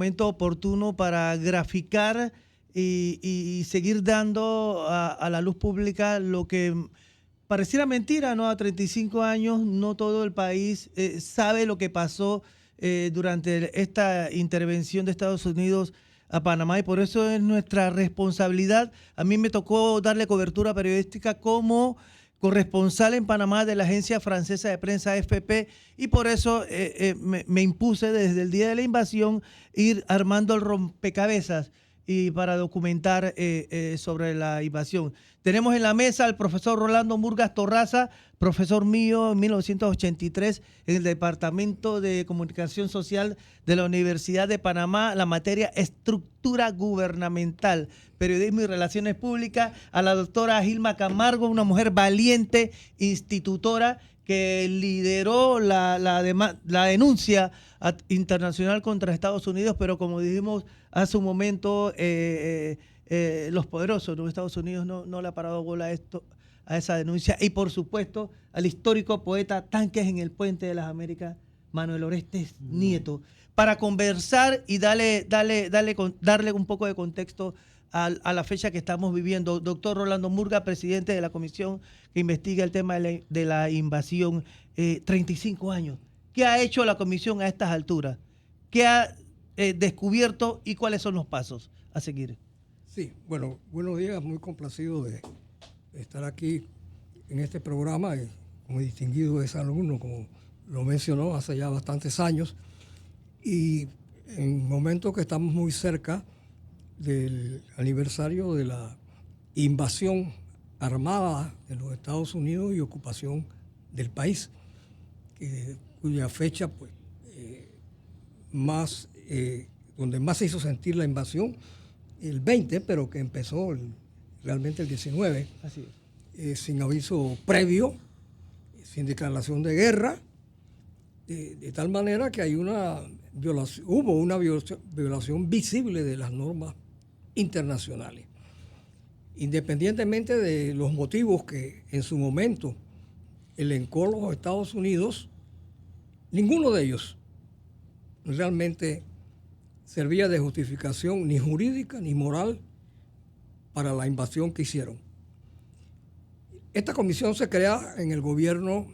Momento oportuno para graficar y seguir dando a la luz pública lo que pareciera mentira, ¿no? A 35 años no todo el país sabe lo que pasó durante esta intervención de Estados Unidos a Panamá, y por eso es nuestra responsabilidad. A mí me tocó darle cobertura periodística como corresponsal en Panamá de la agencia francesa de prensa AFP, y por eso me impuse desde el día de la invasión ir armando el rompecabezas y para documentar sobre la invasión. Tenemos en la mesa al profesor Rolando Murgas Torraza, profesor mío en 1983 en el Departamento de Comunicación Social de la Universidad de Panamá, la materia Estructura Gubernamental, Periodismo y Relaciones Públicas, a la doctora Gilma Camargo, una mujer valiente, institutora, que lideró la denuncia internacional contra Estados Unidos, pero como dijimos hace un momento, los poderosos, ¿no? Estados Unidos no le ha parado bola a esa denuncia. Y por supuesto al histórico poeta Tanques en el Puente de las Américas, Manuel Orestes Nieto, para conversar y darle un poco de contexto a la fecha que estamos viviendo. Doctor Rolando Murgas, presidente de la comisión que investiga el tema de la invasión, 35 años. ¿Qué ha hecho la comisión a estas alturas? ¿Qué ha descubierto y cuáles son los pasos a seguir? Sí, bueno, buenos días, muy complacido de estar aquí en este programa, como distinguido exalumno, como lo mencionó, hace ya bastantes años, y en momentos que estamos muy cerca del aniversario de la invasión armada de los Estados Unidos y ocupación del país, cuya fecha, pues, donde más se hizo sentir la invasión, el 20, pero que empezó realmente el 19, Así es. Sin aviso previo, sin declaración de guerra, de tal manera que hubo una violación visible de las normas internacionales. Independientemente de los motivos que en su momento elencó los Estados Unidos, ninguno de ellos realmente servía de justificación ni jurídica ni moral para la invasión que hicieron. Esta comisión se crea en el gobierno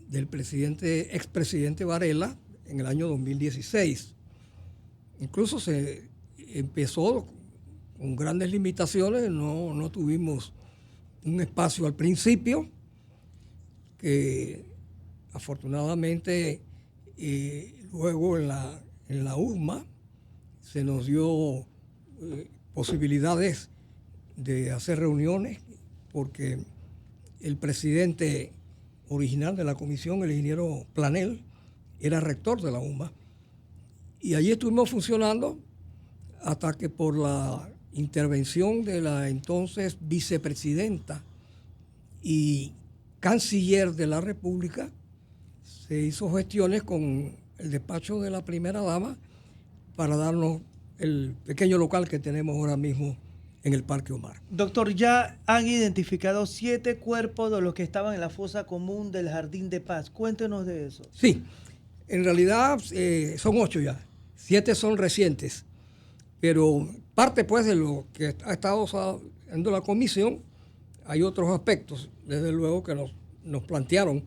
del expresidente Varela en el año 2016. Incluso se empezó con grandes limitaciones, no tuvimos un espacio al principio, que afortunadamente luego en la USMA se nos dio posibilidades de hacer reuniones, porque el presidente original de la comisión, el ingeniero Planel, era rector de la USMA, y allí estuvimos funcionando hasta que por la intervención de la entonces vicepresidenta y canciller de la República, se hizo gestiones con el despacho de la primera dama para darnos el pequeño local que tenemos ahora mismo en el Parque Omar. Doctor, ya han identificado 7 cuerpos de los que estaban en la fosa común del Jardín de Paz. Cuéntenos de eso. Sí, en realidad son 8 ya. 7 son recientes, pero parte pues de lo que ha estado haciendo la comisión, hay otros aspectos, desde luego, que nos plantearon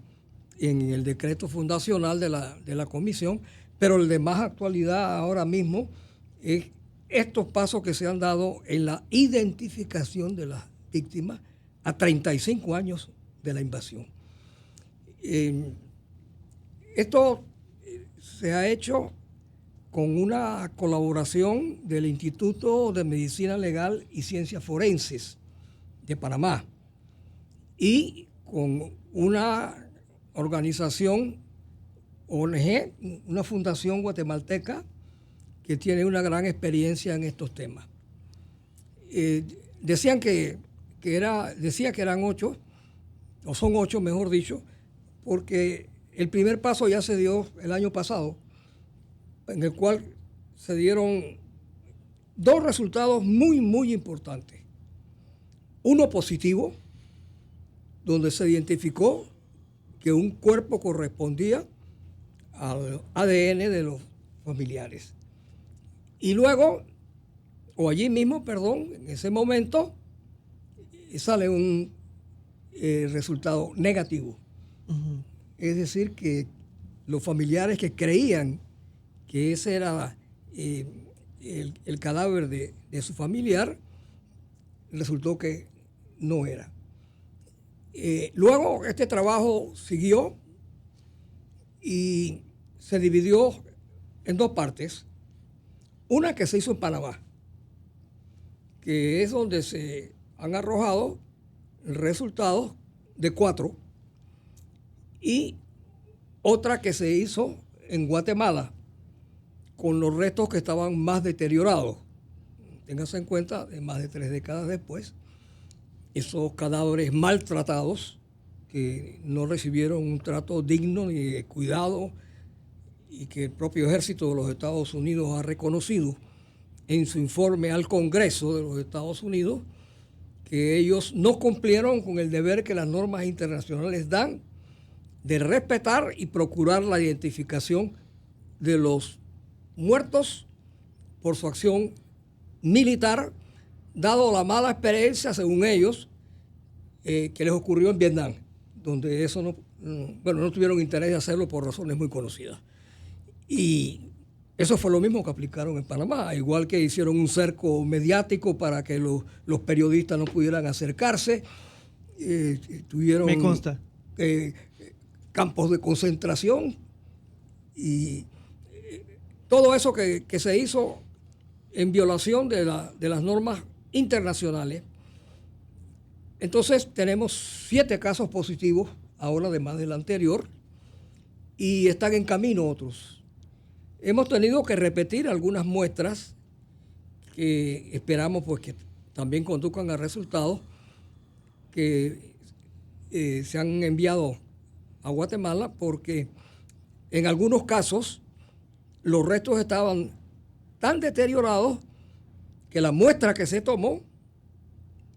en el decreto fundacional de la comisión, pero el de más actualidad ahora mismo es estos pasos que se han dado en la identificación de las víctimas a 35 años de la invasión. Esto se ha hecho con una colaboración del Instituto de Medicina Legal y Ciencias Forenses de Panamá y con una organización ONG, una fundación guatemalteca que tiene una gran experiencia en estos temas. Decía que eran 8, o son 8 mejor dicho, porque el primer paso ya se dio el año pasado, en el cual se dieron 2 resultados muy, muy importantes. Uno positivo, donde se identificó que un cuerpo correspondía al ADN de los familiares. Y luego, o allí mismo, perdón, en ese momento, sale un resultado negativo. Ujú. Es decir, que los familiares que creían que ese era el cadáver de su familiar, resultó que no era. Luego este trabajo siguió y se dividió en dos partes. Una que se hizo en Panamá, que es donde se han arrojado resultados de 4, y otra que se hizo en Guatemala, con los restos que estaban más deteriorados. Téngase en cuenta, de más de 3 décadas después, esos cadáveres maltratados, que no recibieron un trato digno ni de cuidado, y que el propio ejército de los Estados Unidos ha reconocido en su informe al Congreso de los Estados Unidos, que ellos no cumplieron con el deber que las normas internacionales dan de respetar y procurar la identificación de los muertos por su acción militar, dado la mala experiencia, según ellos, que les ocurrió en Vietnam, donde eso no tuvieron interés de hacerlo por razones muy conocidas. Y eso fue lo mismo que aplicaron en Panamá, igual que hicieron un cerco mediático para que los periodistas no pudieran acercarse. Tuvieron Me consta. Campos de concentración y todo eso que se hizo en violación de las normas internacionales. Entonces tenemos 7 casos positivos, ahora además del anterior, y están en camino otros. Hemos tenido que repetir algunas muestras que esperamos pues que también conduzcan a resultados, que se han enviado a Guatemala, porque en algunos casos los restos estaban tan deteriorados que la muestra que se tomó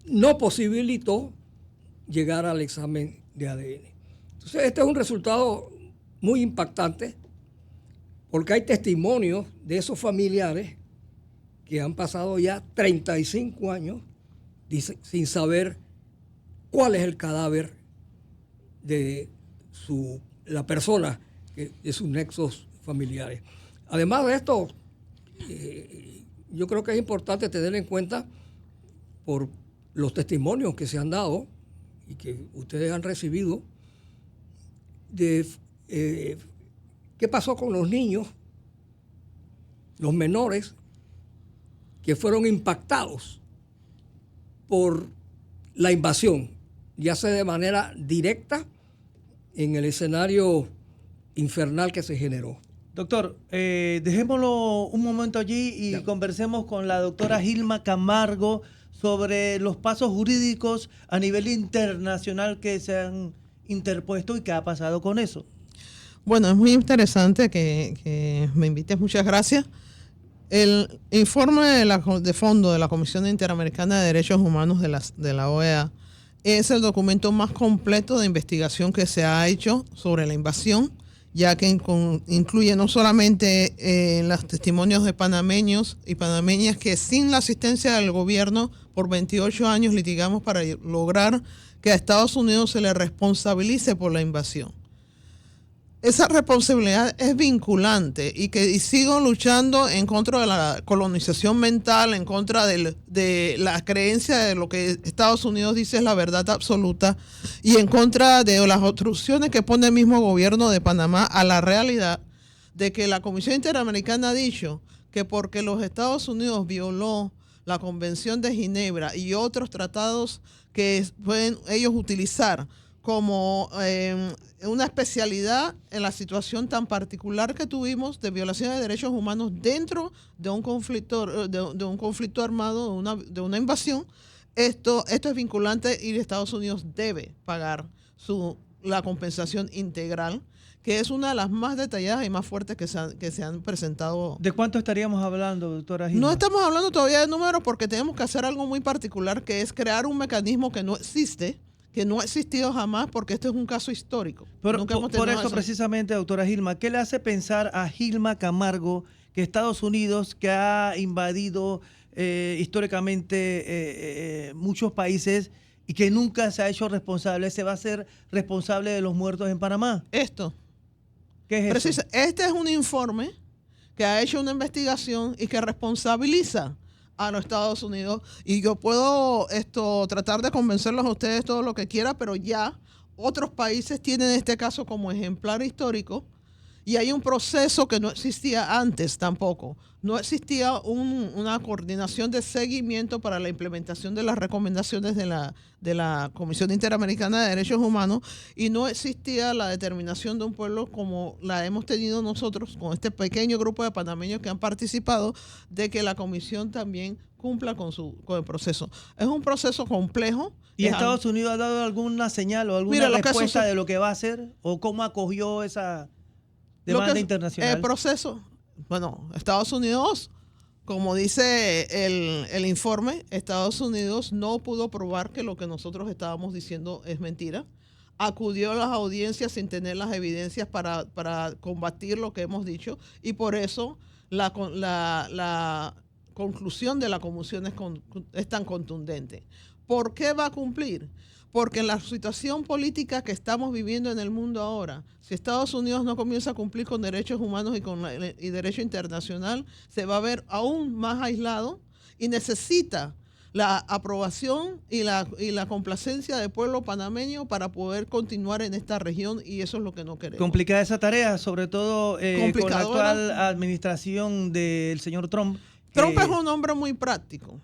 no posibilitó llegar al examen de ADN. Entonces este es un resultado muy impactante, porque hay testimonios de esos familiares que han pasado ya 35 años sin saber cuál es el cadáver de la persona, de sus nexos familiares. Además de esto, yo creo que es importante tener en cuenta, por los testimonios que se han dado y que ustedes han recibido, de qué pasó con los niños, los menores, que fueron impactados por la invasión, ya sea de manera directa en el escenario infernal que se generó. Doctor, dejémoslo un momento allí y conversemos con la doctora Gilma Camargo sobre los pasos jurídicos a nivel internacional que se han interpuesto y qué ha pasado con eso. Bueno, es muy interesante que me invites, muchas gracias. El informe de fondo de la Comisión Interamericana de Derechos Humanos de la OEA es el documento más completo de investigación que se ha hecho sobre la invasión, ya que incluye no solamente los testimonios de panameños y panameñas que sin la asistencia del gobierno por 28 años litigamos para lograr que a Estados Unidos se le responsabilice por la invasión. Esa responsabilidad es vinculante y sigo luchando en contra de la colonización mental, en contra de la creencia de lo que Estados Unidos dice es la verdad absoluta y en contra de las obstrucciones que pone el mismo gobierno de Panamá a la realidad de que la Comisión Interamericana ha dicho que porque los Estados Unidos violó la Convención de Ginebra y otros tratados que pueden ellos utilizar como una especialidad en la situación tan particular que tuvimos de violación de derechos humanos dentro de un conflicto armado, de una invasión. Esto es vinculante y Estados Unidos debe pagar la compensación integral, que es una de las más detalladas y más fuertes que se han presentado. ¿De cuánto estaríamos hablando, doctora Gilma? No estamos hablando todavía de números porque tenemos que hacer algo muy particular, que es crear un mecanismo que no existe, que no ha existido jamás, porque este es un caso histórico. Por eso precisamente, doctora Gilma, ¿qué le hace pensar a Gilma Camargo que Estados Unidos, que ha invadido históricamente muchos países y que nunca se ha hecho responsable, se va a hacer responsable de los muertos en Panamá? Esto. ¿Qué es eso? Este es un informe que ha hecho una investigación y que responsabiliza a los Estados Unidos. Y yo puedo tratar de convencerlos a ustedes todo lo que quiera, pero ya otros países tienen este caso como ejemplar histórico. Y hay un proceso que no existía antes tampoco. No existía una coordinación de seguimiento para la implementación de las recomendaciones de la Comisión Interamericana de Derechos Humanos, y no existía la determinación de un pueblo como la hemos tenido nosotros con este pequeño grupo de panameños que han participado, de que la comisión también cumpla con el proceso. Es un proceso complejo. ¿Y Estados Unidos ha dado alguna señal o alguna respuesta de lo que va a hacer o cómo acogió esa demanda internacional? El proceso, bueno, Estados Unidos, como dice el informe, Estados Unidos no pudo probar que lo que nosotros estábamos diciendo es mentira. Acudió a las audiencias sin tener las evidencias para combatir lo que hemos dicho, y por eso la conclusión de la comisión es tan contundente. ¿Por qué va a cumplir? Porque en la situación política que estamos viviendo en el mundo ahora, si Estados Unidos no comienza a cumplir con derechos humanos y derecho internacional, se va a ver aún más aislado y necesita la aprobación y la complacencia del pueblo panameño para poder continuar en esta región, y eso es lo que no queremos. Complicada esa tarea, sobre todo con la actual administración del señor Trump. Trump es un hombre muy práctico,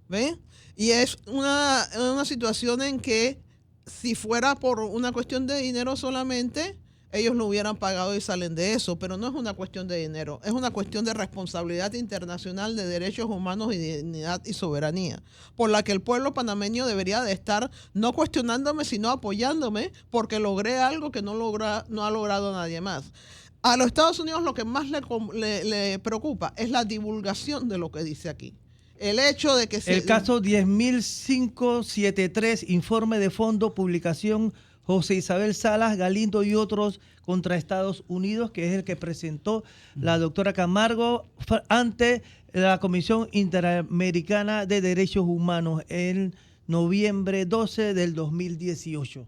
¿ve? Y es una situación en que si fuera por una cuestión de dinero solamente, ellos lo hubieran pagado y salen de eso, pero no es una cuestión de dinero, es una cuestión de responsabilidad internacional de derechos humanos y de dignidad y soberanía, por la que el pueblo panameño debería de estar no cuestionándome, sino apoyándome, porque logré algo que no ha logrado nadie más. A los Estados Unidos lo que más le preocupa es la divulgación de lo que dice aquí. El hecho de que el caso 10.573, informe de fondo, publicación José Isabel Salas Galindo y otros contra Estados Unidos, que es el que presentó la doctora Camargo ante la Comisión Interamericana de Derechos Humanos en noviembre 12 del 2018.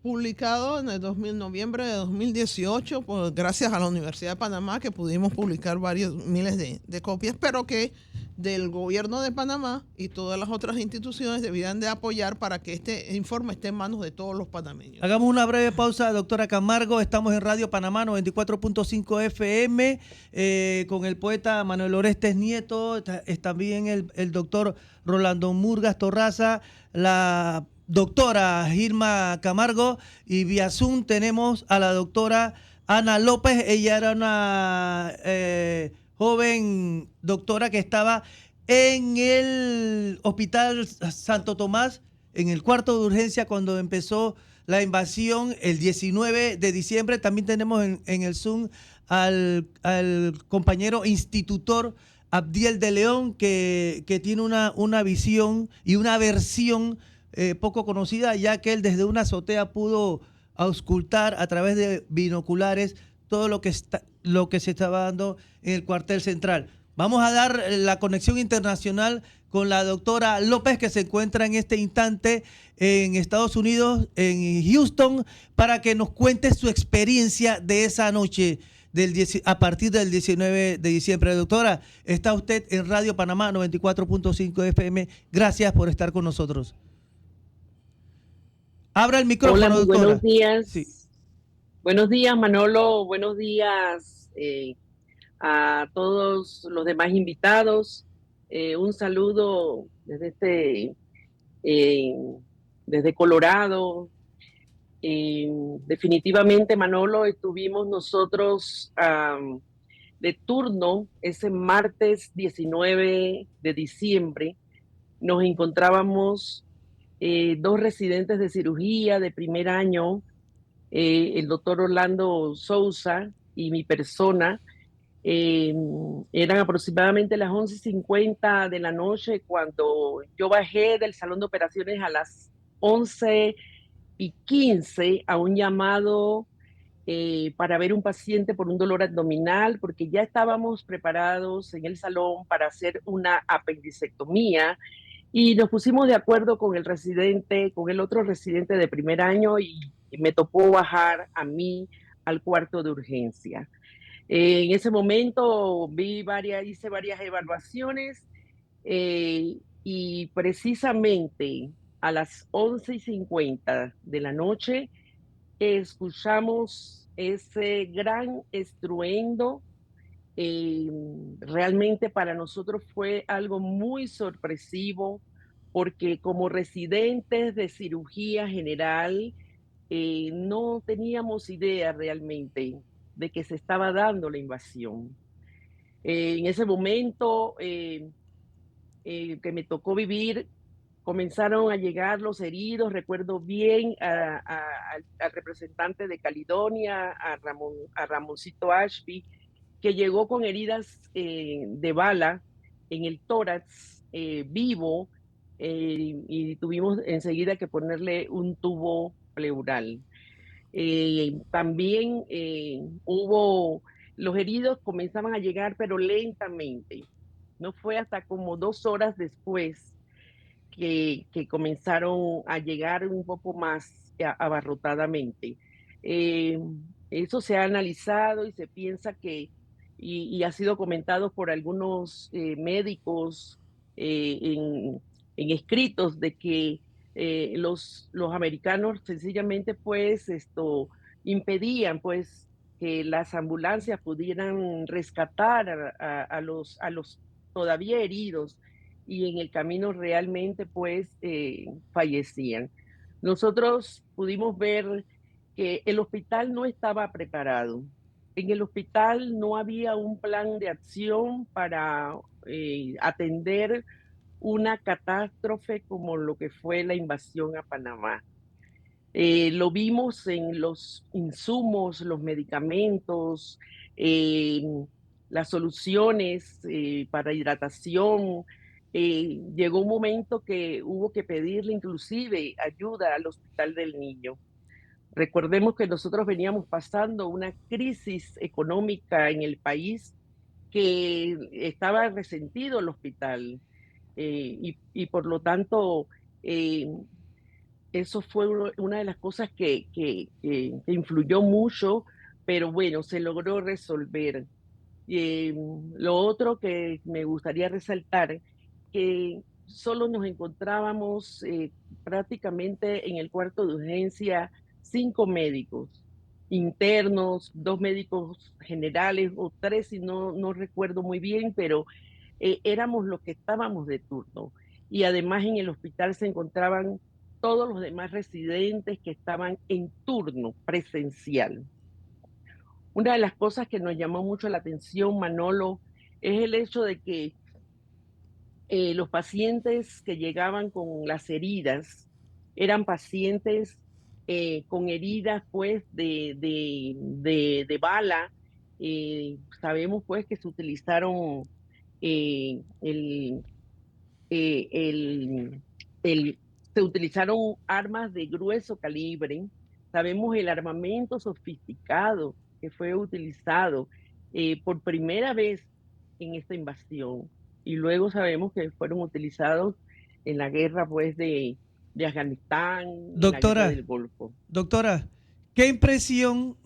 Publicado en noviembre de 2018, pues, gracias a la Universidad de Panamá, que pudimos publicar miles de copias, pero que del gobierno de Panamá y todas las otras instituciones debían de apoyar para que este informe esté en manos de todos los panameños. Hagamos una breve pausa, doctora Camargo. Estamos en Radio Panamá 94.5 FM con el poeta Manuel Orestes Nieto, está también el doctor Rolando Murgas Torraza, la doctora Gilma Camargo, y vía Zoom tenemos a la doctora Ana López. Ella era una joven doctora que estaba en el Hospital Santo Tomás, en el cuarto de urgencia cuando empezó la invasión el 19 de diciembre. También tenemos en el Zoom al compañero institutor Abdiel de León, que tiene una visión y una versión poco conocida, ya que él desde una azotea pudo auscultar a través de binoculares todo lo que se estaba dando en el cuartel central. Vamos a dar la conexión internacional con la doctora López, que se encuentra en este instante en Estados Unidos, en Houston, para que nos cuente su experiencia de esa noche a partir del 19 de diciembre. Doctora, está usted en Radio Panamá 94.5 FM. Gracias por estar con nosotros. Abra el micrófono, hola, doctora. Buenos días. Sí. Buenos días, Manolo. Buenos días a todos los demás invitados. Un saludo desde Colorado. Definitivamente, Manolo, estuvimos nosotros de turno ese martes 19 de diciembre. Nos encontrábamos dos residentes de cirugía de primer año, el doctor Orlando Sousa y mi persona. Eran aproximadamente las 11:50 de la noche cuando yo bajé del salón de operaciones a las 11:15 a un llamado para ver un paciente por un dolor abdominal, porque ya estábamos preparados en el salón para hacer una apendicectomía y nos pusimos de acuerdo con el residente, con el otro residente de primer año y me tocó bajar a mí al cuarto de urgencia. En ese momento hice varias evaluaciones y precisamente a las 11:50 de la noche escuchamos ese gran estruendo. eh, Realmente para nosotros fue algo muy sorpresivo porque como residentes de cirugía general no teníamos idea realmente de que se estaba dando la invasión. En ese momento que me tocó vivir, comenzaron a llegar los heridos. Recuerdo bien al representante de Caledonia, a Ramoncito Ashby, que llegó con heridas de bala en el tórax vivo y tuvimos enseguida que ponerle un tubo pleural. También los heridos comenzaban a llegar, pero lentamente. No fue hasta como 2 horas después que comenzaron a llegar un poco más abarrotadamente. Eh, Eso se ha analizado y se piensa y ha sido comentado por algunos médicos eh, en, en escritos de que los americanos sencillamente pues impedían pues que las ambulancias pudieran rescatar a los todavía heridos y en el camino realmente pues fallecían. Nosotros pudimos ver que el hospital no estaba preparado. En el hospital no había un plan de acción para atender una catástrofe como lo que fue la invasión a Panamá. Lo vimos en los insumos, los medicamentos, eh, las soluciones para hidratación. Llegó un momento que hubo que pedirle inclusive ayuda al Hospital del Niño. Recordemos que nosotros veníamos pasando una crisis económica en el país que estaba resentido el hospital y por lo tanto eh, eso fue una de las cosas que influyó mucho, pero bueno, se logró resolver. Eh, lo otro que me gustaría resaltar, que solo nos encontrábamos prácticamente en el cuarto de urgencia 5 médicos internos, 2 médicos generales o 3, si no recuerdo muy bien, pero éramos los que estábamos de turno. Y además en el hospital se encontraban todos los demás residentes que estaban en turno presencial. Una de las cosas que nos llamó mucho la atención, Manolo, es el hecho de que los pacientes que llegaban con las heridas eran pacientes con heridas pues de bala. Sabemos pues que se utilizaron eh, el, eh, el, se utilizaron armas de grueso calibre. Sabemos el armamento sofisticado que fue utilizado por primera vez en esta invasión. Y luego sabemos que fueron utilizados en la guerra pues de Afganistán, en la guerra Doctora, del Golfo. doctora, qué impresión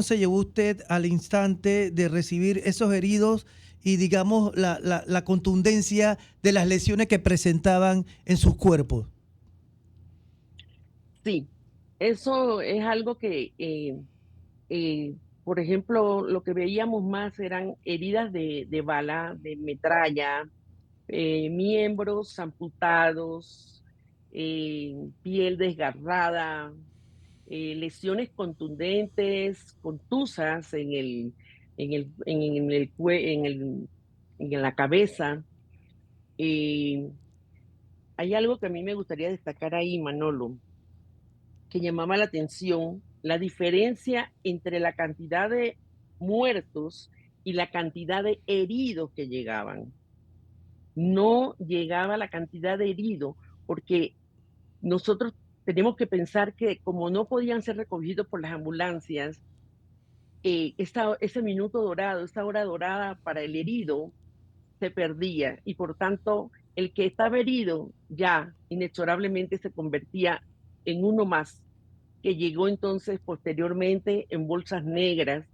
se llevó usted al instante de recibir esos heridos y, digamos, la contundencia de las lesiones que presentaban en sus cuerpos? Sí, eso es algo que, por ejemplo, lo que veíamos más eran heridas de bala, de metralla, miembros amputados, piel desgarrada, lesiones contundentes, contusas en la cabeza. Eh, Hay algo que a mí me gustaría destacar ahí, Manolo, que llamaba la atención, la diferencia entre la cantidad de muertos y la cantidad de heridos que llegaban. No llegaba la cantidad de heridos porque nosotros tenemos que pensar que como no podían ser recogidos por las ambulancias, ese minuto dorado, esa hora dorada para el herido se perdía y por tanto el que estaba herido ya inexorablemente se convertía en uno más, que llegó entonces posteriormente en bolsas negras,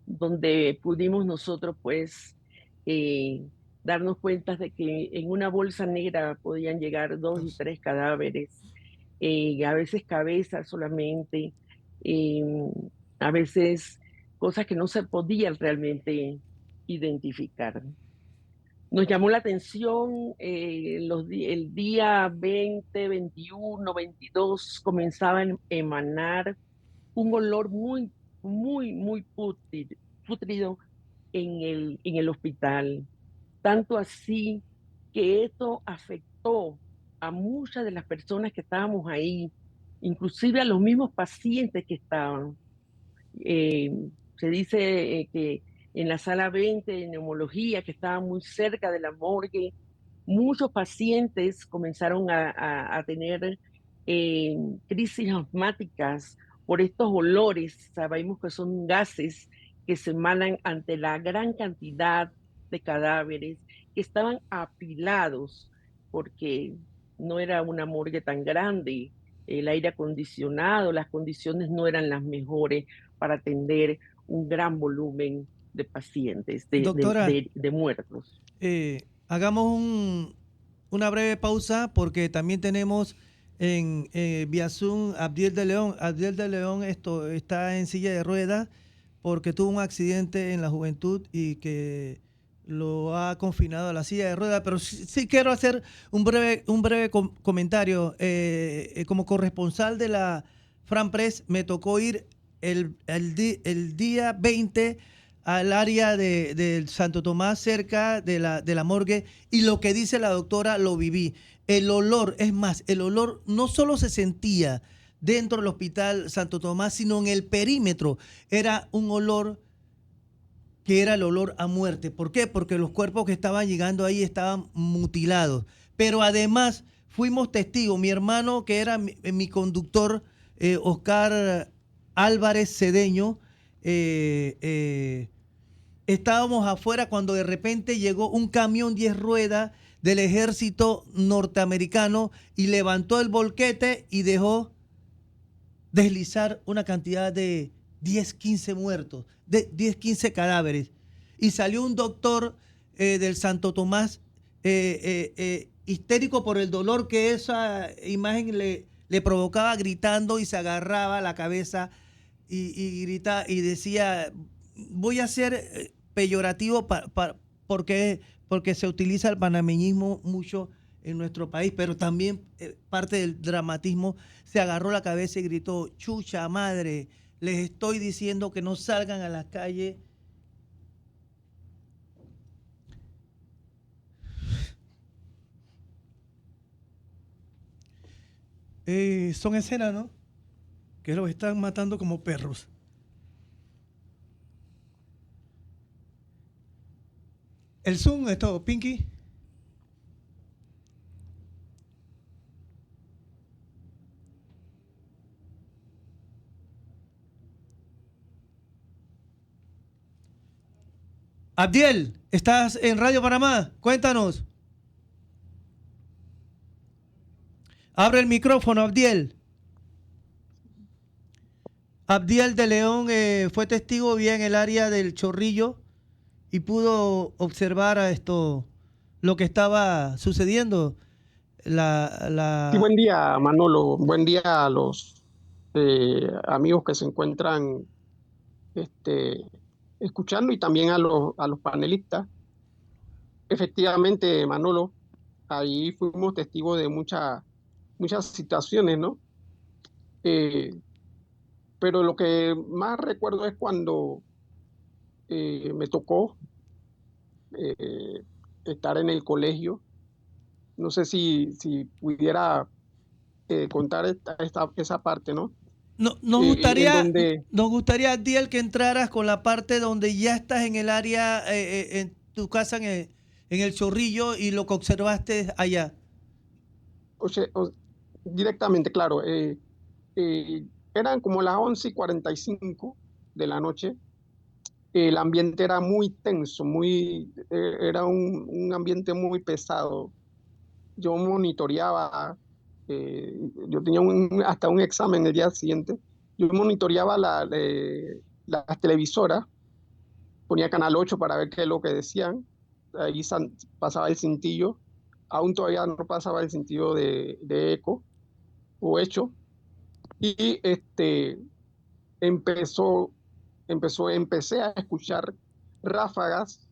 donde pudimos nosotros pues darnos cuenta de que en una bolsa negra podían llegar 2 y 3 cadáveres, a veces cabezas solamente, eh, a veces cosas que no se podían realmente identificar. Nos llamó la atención el día 20, 21, 22 comenzaba a emanar un olor muy, muy, muy pútrido en el hospital. Tanto así que esto afectó a muchas de las personas que estábamos ahí, inclusive a los mismos pacientes que estaban. Eh, Se dice que en la sala 20 de neumología, que estaba muy cerca de la morgue, muchos pacientes comenzaron a tener eh, crisis asmáticas por estos olores. Sabemos que son gases que se emanan ante la gran cantidad de cadáveres que estaban apilados, porque no era una morgue tan grande, el aire acondicionado, las condiciones no eran las mejores para atender un gran volumen de pacientes, Doctora, de muertos. hagamos una breve pausa porque también tenemos en vía Zoom Abdiel de León. Abdiel de León está en silla de ruedas porque tuvo un accidente en la juventud y que lo ha confinado a la silla de ruedas, pero sí quiero hacer un breve comentario. Como corresponsal de la Fran Press me tocó ir el día 20 al área del Santo Tomás, cerca de la morgue, y lo que dice la doctora lo viví. El olor, es más, el olor no solo se sentía dentro del hospital Santo Tomás, sino en el perímetro. Era un olor que era el olor a muerte. ¿Por qué? Porque los cuerpos que estaban llegando ahí estaban mutilados. Pero además fuimos testigos. Mi hermano, que era mi conductor, Oscar Álvarez Cedeño, estábamos afuera cuando de repente llegó un camión 10 ruedas del ejército norteamericano y levantó el volquete y dejó deslizar una cantidad de 10, 15 muertos, de 10, 15 cadáveres. Y salió un doctor del Santo Tomás histérico por el dolor que esa imagen le provocaba, gritando, y se agarraba la cabeza y gritaba y decía: voy a ser peyorativo porque se utiliza el panameñismo mucho en nuestro país, pero también parte del dramatismo. Se agarró la cabeza y gritó: chucha madre, les estoy diciendo que no salgan a las calles. Son escenas, ¿no?, que los están matando como perros. El Zoom, esto, Pinky. Abdiel, estás en Radio Panamá, cuéntanos. Abre el micrófono, Abdiel. Abdiel de León fue testigo bien en el área del Chorrillo y pudo observar lo que estaba sucediendo. Sí, buen día, Manolo. Buen día a los amigos que se encuentran escuchando, y también a los panelistas. Efectivamente, Manolo, ahí fuimos testigos de muchas situaciones, ¿no? Pero lo que más recuerdo es cuando me tocó eh, estar en el colegio. No sé si pudiera contar esa parte, ¿no? Nos En donde, gustaría, Abdiel, que entraras con la parte donde ya estás en el área, en tu casa en el Chorrillo, y lo que observaste allá. o sea, directamente, claro. Eran como las 11:45 de la noche. El ambiente era muy tenso, era un ambiente muy pesado. Yo monitoreaba, yo tenía hasta un examen el día siguiente. Yo monitoreaba las televisoras, ponía Canal 8 para ver qué es lo que decían. Ahí pasaba el cintillo. Aún todavía no pasaba el cintillo de eco o hecho. Y empezó, empecé a escuchar ráfagas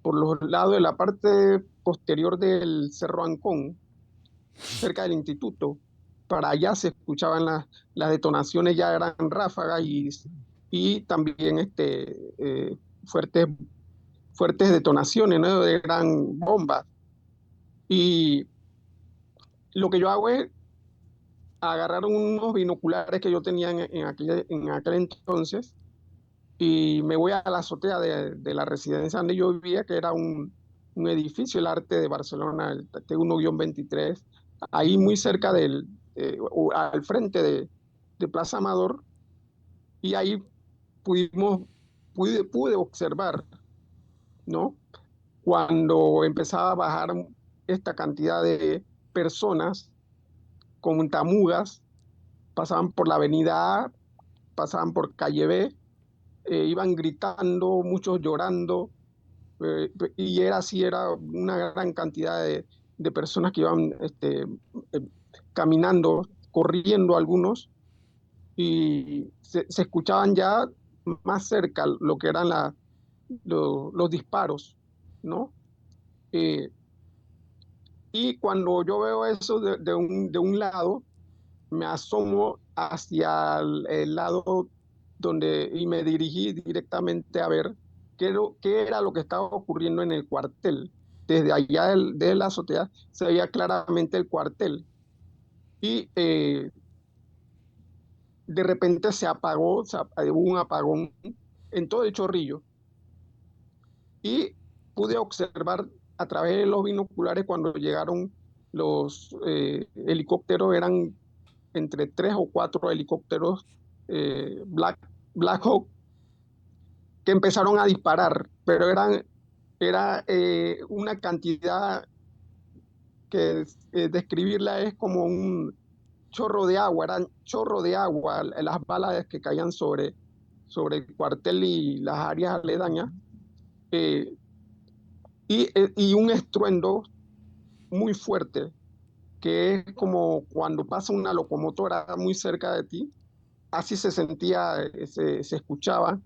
por los lados de la parte posterior del Cerro Ancón, cerca del instituto. Para allá se escuchaban las detonaciones, ya eran ráfagas y también fuertes, fuertes detonaciones, ¿no? Eran bombas. Y lo que yo hago es agarrar unos binoculares que yo tenía en aquel entonces y me voy a la azotea de la residencia donde yo vivía, que era un edificio, el Arte de Barcelona, el T1-23, ahí muy cerca al frente de Plaza Amador, y ahí pude observar, ¿no? Cuando empezaba a bajar esta cantidad de personas con tamugas, pasaban por la avenida A, pasaban por calle B, iban gritando, muchos llorando, y era así, era una gran cantidad de personas que iban caminando, corriendo algunos, y se escuchaban ya más cerca lo que eran los disparos, ¿no? Eh, y cuando yo veo eso de un lado, me asomo hacia el lado y me dirigí directamente a ver qué era lo que estaba ocurriendo en el cuartel. Desde allá de la azotea se veía claramente el cuartel. Y de repente hubo un apagón en todo el Chorrillo. Y pude observar a través de los binoculares cuando llegaron los helicópteros, eran entre 3 o 4 helicópteros Black Hawk, que empezaron a disparar, pero era una cantidad que describirla es como un chorro de agua, eran chorro de agua las balas que caían sobre el cuartel y las áreas aledañas, eh, y un estruendo muy fuerte, que es como cuando pasa una locomotora muy cerca de ti, así se sentía, se escuchaba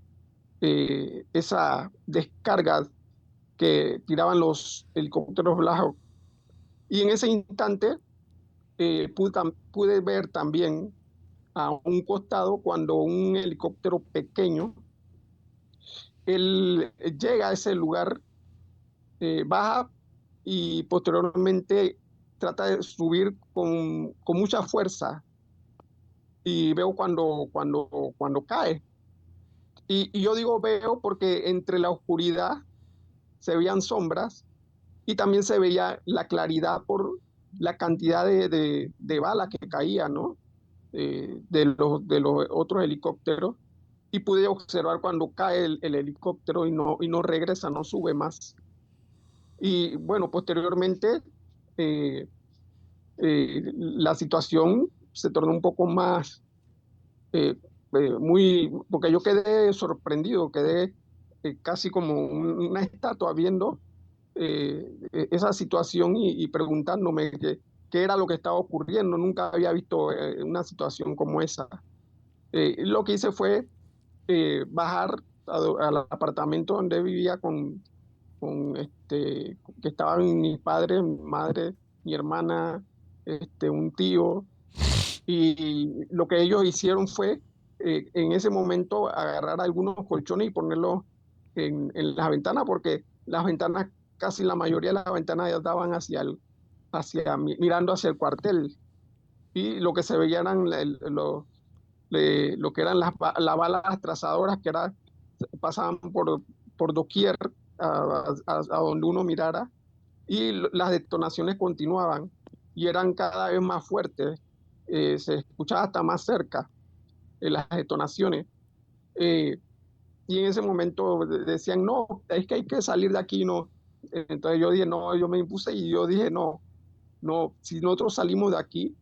esa descarga que tiraban los helicópteros Black Hawk. Y en ese instante pude ver también a un costado cuando un helicóptero pequeño, él llega a ese lugar, baja y posteriormente trata de subir con mucha fuerza y veo cuando cae. Y yo digo veo porque entre la oscuridad se veían sombras y también se veía la claridad por la cantidad de balas que caía, ¿no? De los otros helicópteros. Y pude observar cuando cae el helicóptero y no regresa, no sube más. Y bueno, posteriormente la situación se tornó un poco más, eh, porque yo quedé sorprendido, quedé casi como una estatua viendo esa situación y preguntándome qué era lo que estaba ocurriendo. Nunca había visto una situación como esa. Lo que hice fue bajar al apartamento donde vivía que estaban mis padres, mi madre, mi hermana, un tío, y lo que ellos hicieron fue en ese momento agarrar algunos colchones y ponerlos en las ventanas, porque las ventanas, casi la mayoría de las ventanas ya daban mirando hacia el cuartel, y lo que se veía eran lo que eran las balas trazadoras pasaban por doquier a donde uno mirara, y las detonaciones continuaban y eran cada vez más fuertes. se escuchaba hasta más cerca las detonaciones. Y en ese momento decían, no, es que hay que salir de aquí, no. Entonces yo dije, no, yo me impuse y yo dije, no, no, si nosotros salimos de aquí,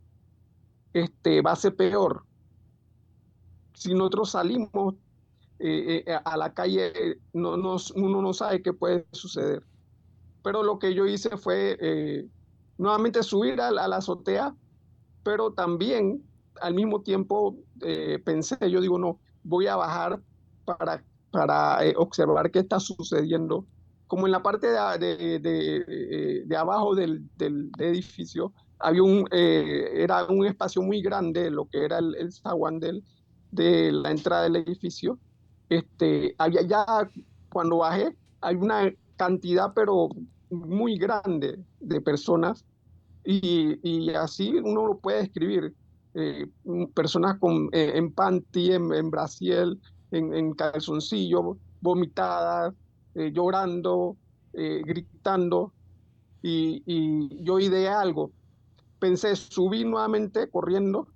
va a ser peor. Si nosotros salimos a la calle, uno no sabe qué puede suceder. Pero lo que yo hice fue nuevamente subir a la azotea, pero también al mismo tiempo pensé, yo digo, no, voy a bajar para observar qué está sucediendo. Como en la parte de abajo del edificio había era un espacio muy grande, lo que era el zaguán de la entrada del edificio. Había ya, cuando bajé, hay una cantidad, pero muy grande de personas y así uno lo puede describir. Personas en panty, en brasiel, en calzoncillo, vomitadas, llorando, gritando. Y yo ideé algo. Pensé, subí nuevamente corriendo,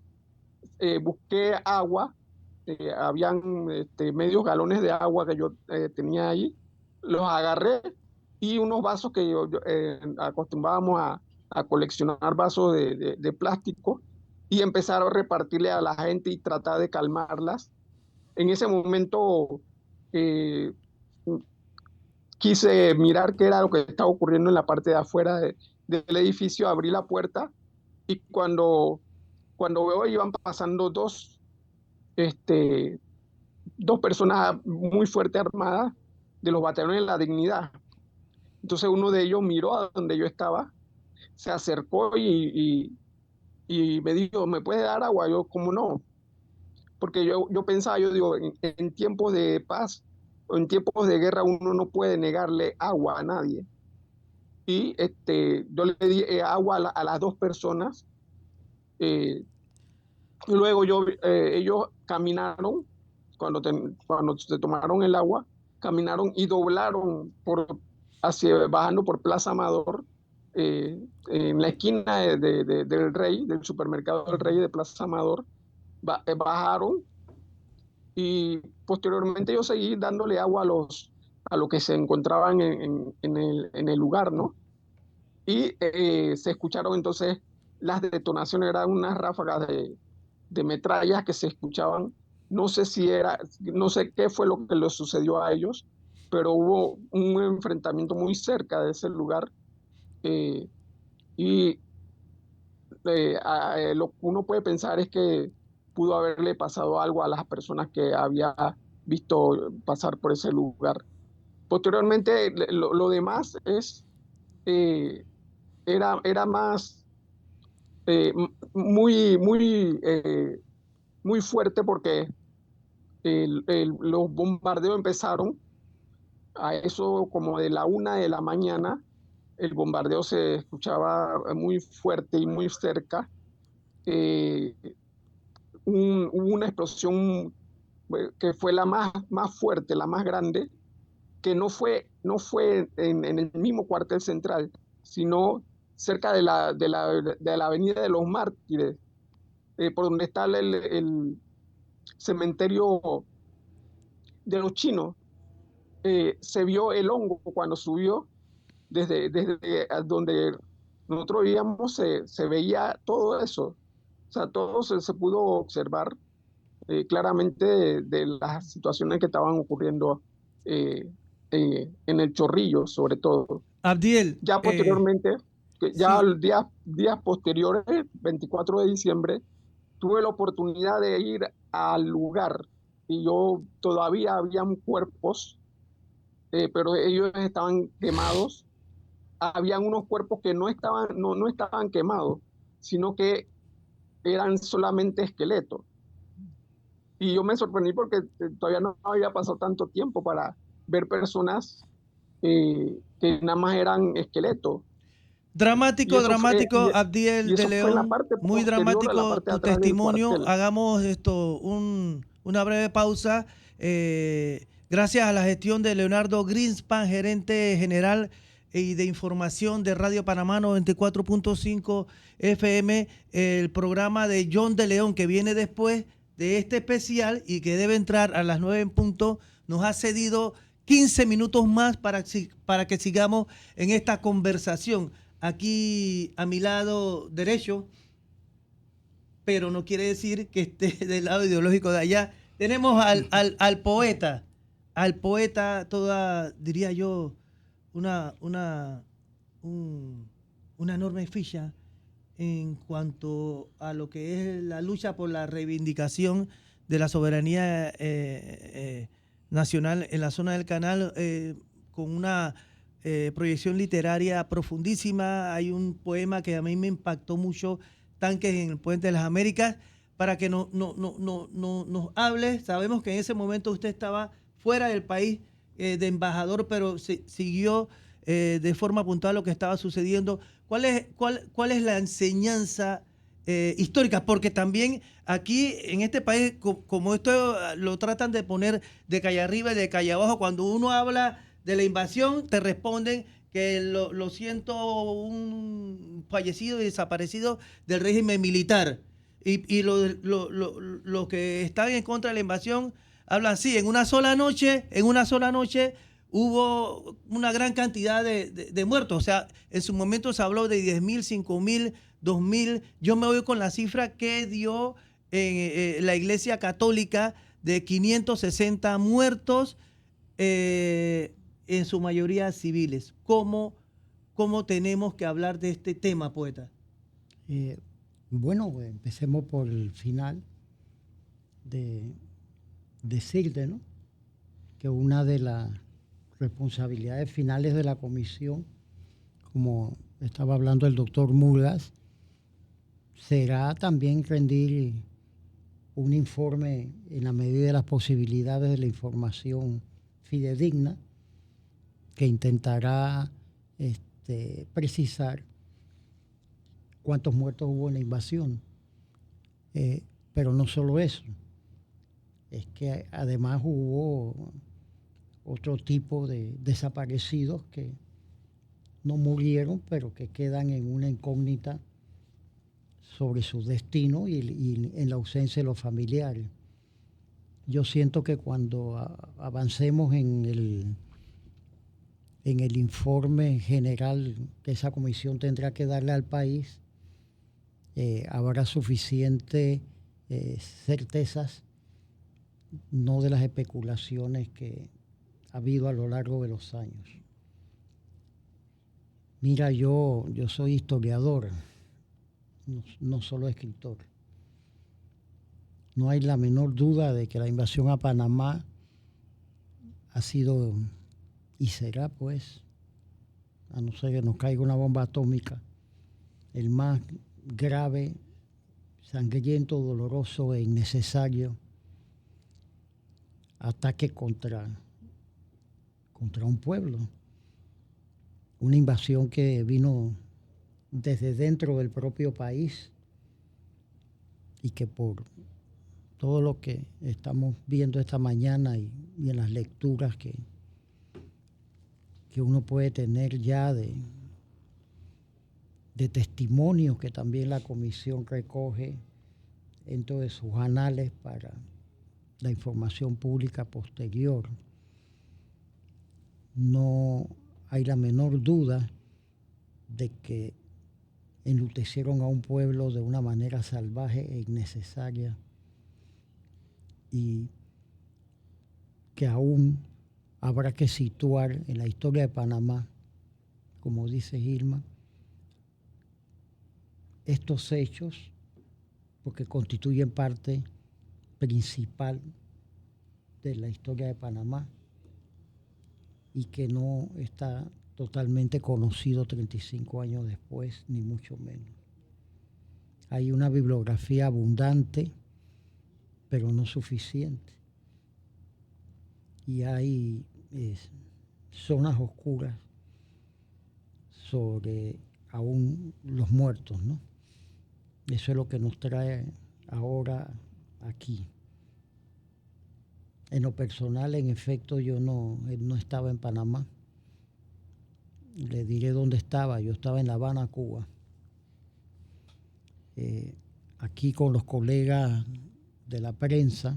busqué agua, habían medios galones de agua que yo tenía ahí, los agarré y unos vasos que acostumbrábamos a coleccionar vasos de plástico y empezar a repartirle a la gente y tratar de calmarlas. En ese momento eh, quise mirar qué era lo que estaba ocurriendo en la parte de afuera del edificio, abrí la puerta y cuando veo iban pasando este, dos personas muy fuerte armadas de los batallones de la dignidad. Entonces uno de ellos miró a donde yo estaba, se acercó y me dijo, ¿me puede dar agua? Yo, ¿cómo no? Porque yo pensaba, yo digo, en tiempos de paz o en tiempos de guerra uno no puede negarle agua a nadie. Y yo le di agua a las dos personas. Y luego ellos caminaron, cuando se tomaron el agua, caminaron y doblaron bajando por Plaza Amador, en la esquina del Rey, del supermercado del Rey de Plaza Amador, bajaron y posteriormente yo seguí dándole agua a los que se encontraban en el lugar, ¿no? Y se escucharon entonces las detonaciones, eran unas ráfagas de metrallas que se escuchaban. No sé qué fue lo que les sucedió a ellos, pero hubo un enfrentamiento muy cerca de ese lugar. eh, y lo que uno puede pensar es que pudo haberle pasado algo a las personas que había visto pasar por ese lugar. Posteriormente, lo demás eh, era más muy fuerte porque los bombardeos empezaron a eso como de la 1 de la mañana. El bombardeo se escuchaba muy fuerte y muy cerca. Eh, Hubo una explosión que fue la más fuerte, la más grande, que no fue en el mismo cuartel central, sino cerca de la Avenida de los Mártires, por donde está el cementerio de los chinos. Se vio el hongo cuando subió desde donde nosotros vivíamos, se veía todo eso. O sea, todo se pudo observar claramente de las situaciones que estaban ocurriendo en el Chorrillo, sobre todo. Abdiel, Ya posteriormente, ya sí, días posteriores, 24 de diciembre, tuve la oportunidad de ir al lugar y todavía habían cuerpos, pero ellos estaban quemados. Habían unos cuerpos que no estaban quemados, sino que eran solamente esqueletos. Y yo me sorprendí porque todavía no había pasado tanto tiempo para ver personas que nada más eran esqueletos. Y dramático, eso fue, dramático, Abdiel y de eso fue en la León, parte muy posterior, a la dramático parte de tu atrás del testimonio. cuartel. Hagamos una breve pausa. Gracias a la gestión de Leonardo Greenspan, gerente general y de información de Radio Panamá 94.5 FM, el programa de John de León, que viene después de este especial y que debe entrar a las 9 en punto, nos ha cedido 15 minutos más para que sigamos en esta conversación. Aquí a mi lado derecho, pero no quiere decir que esté del lado ideológico de allá, tenemos al poeta, toda, diría yo, una enorme ficha en cuanto a lo que es la lucha por la reivindicación de la soberanía nacional en la zona del Canal, con una proyección literaria profundísima. Hay un poema que a mí me impactó mucho, Tanques en el Puente de las Américas, para que nos hable. Sabemos que en ese momento usted estaba fuera del país de embajador, pero siguió de forma puntual lo que estaba sucediendo. ¿Cuál es la enseñanza histórica? Porque también aquí en este país, como esto lo tratan de poner de calle arriba y de calle abajo, cuando uno habla de la invasión, te responden que los 101 fallecidos y desaparecidos del régimen militar. Y los que están en contra de la invasión hablan, sí, en una sola noche hubo una gran cantidad de muertos. O sea, en su momento se habló de 10.000, 5.000, 2.000. Yo me voy con la cifra que dio la Iglesia Católica de 560 muertos, en su mayoría civiles. ¿Cómo tenemos que hablar de este tema, poeta? Bueno, pues empecemos por el final de decirte, ¿no?, que una de las responsabilidades finales de la comisión, como estaba hablando el doctor Murgas, será también rendir un informe en la medida de las posibilidades de la información fidedigna, que intentará precisar cuántos muertos hubo en la invasión. Pero no solo eso, es que además hubo otro tipo de desaparecidos que no murieron, pero que quedan en una incógnita sobre su destino y en la ausencia de los familiares. Yo siento que cuando avancemos en el informe general que esa comisión tendrá que darle al país, habrá suficiente certezas, no de las especulaciones que ha habido a lo largo de los años. Mira, yo soy historiador, no solo escritor. No hay la menor duda de que la invasión a Panamá ha sido y será, pues, a no ser que nos caiga una bomba atómica, el más grave, sangriento, doloroso e innecesario ataque contra un pueblo. Una invasión que vino desde dentro del propio país y que por todo lo que estamos viendo esta mañana y en las lecturas que uno puede tener ya de testimonios que también la comisión recoge dentro de sus anales para la información pública posterior, no hay la menor duda de que enlutecieron a un pueblo de una manera salvaje e innecesaria, y que aún habrá que situar en la historia de Panamá, como dice Gilma, estos hechos, porque constituyen parte principal de la historia de Panamá y que no está totalmente conocido 35 años después, ni mucho menos. Hay una bibliografía abundante, pero no suficiente. Y hay zonas oscuras sobre aún los muertos, ¿no? Eso es lo que nos trae ahora aquí. En lo personal, en efecto, yo no estaba en Panamá. le diré dónde estaba. Yo estaba en La Habana, Cuba. Aquí con los colegas de la prensa,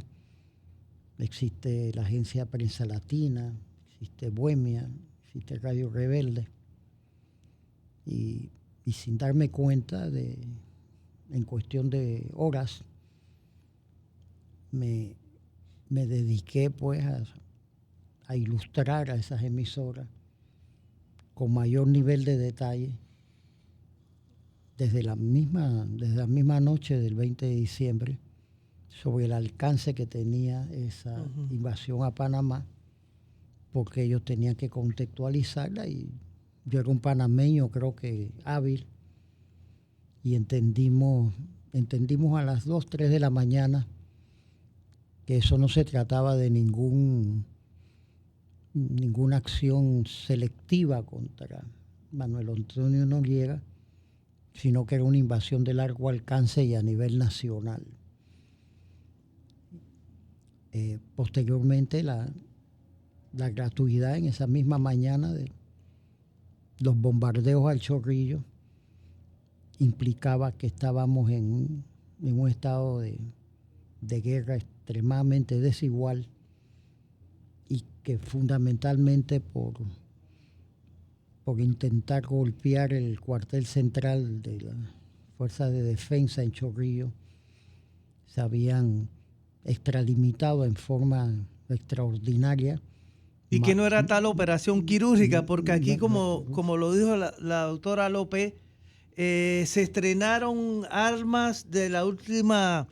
existe la Agencia Prensa Latina, existe Bohemia, existe Radio Rebelde. Y sin darme cuenta, en cuestión de horas, me dediqué pues a ilustrar a esas emisoras con mayor nivel de detalle desde la misma noche del 20 de diciembre sobre el alcance que tenía esa invasión a Panamá, porque ellos tenían que contextualizarla y yo era un panameño, creo que hábil, y entendimos a las 2, 3 de la mañana que eso no se trataba de ninguna acción selectiva contra Manuel Antonio Noriega, sino que era una invasión de largo alcance y a nivel nacional. Posteriormente, la gratuidad en esa misma mañana de los bombardeos al Chorrillo implicaba que estábamos en un estado de guerra extremadamente desigual y que fundamentalmente por intentar golpear el cuartel central de la Fuerza de Defensa en Chorrillo se habían extralimitado en forma extraordinaria. Y que no era tal operación quirúrgica, porque aquí, como lo dijo la doctora López, se estrenaron armas de la última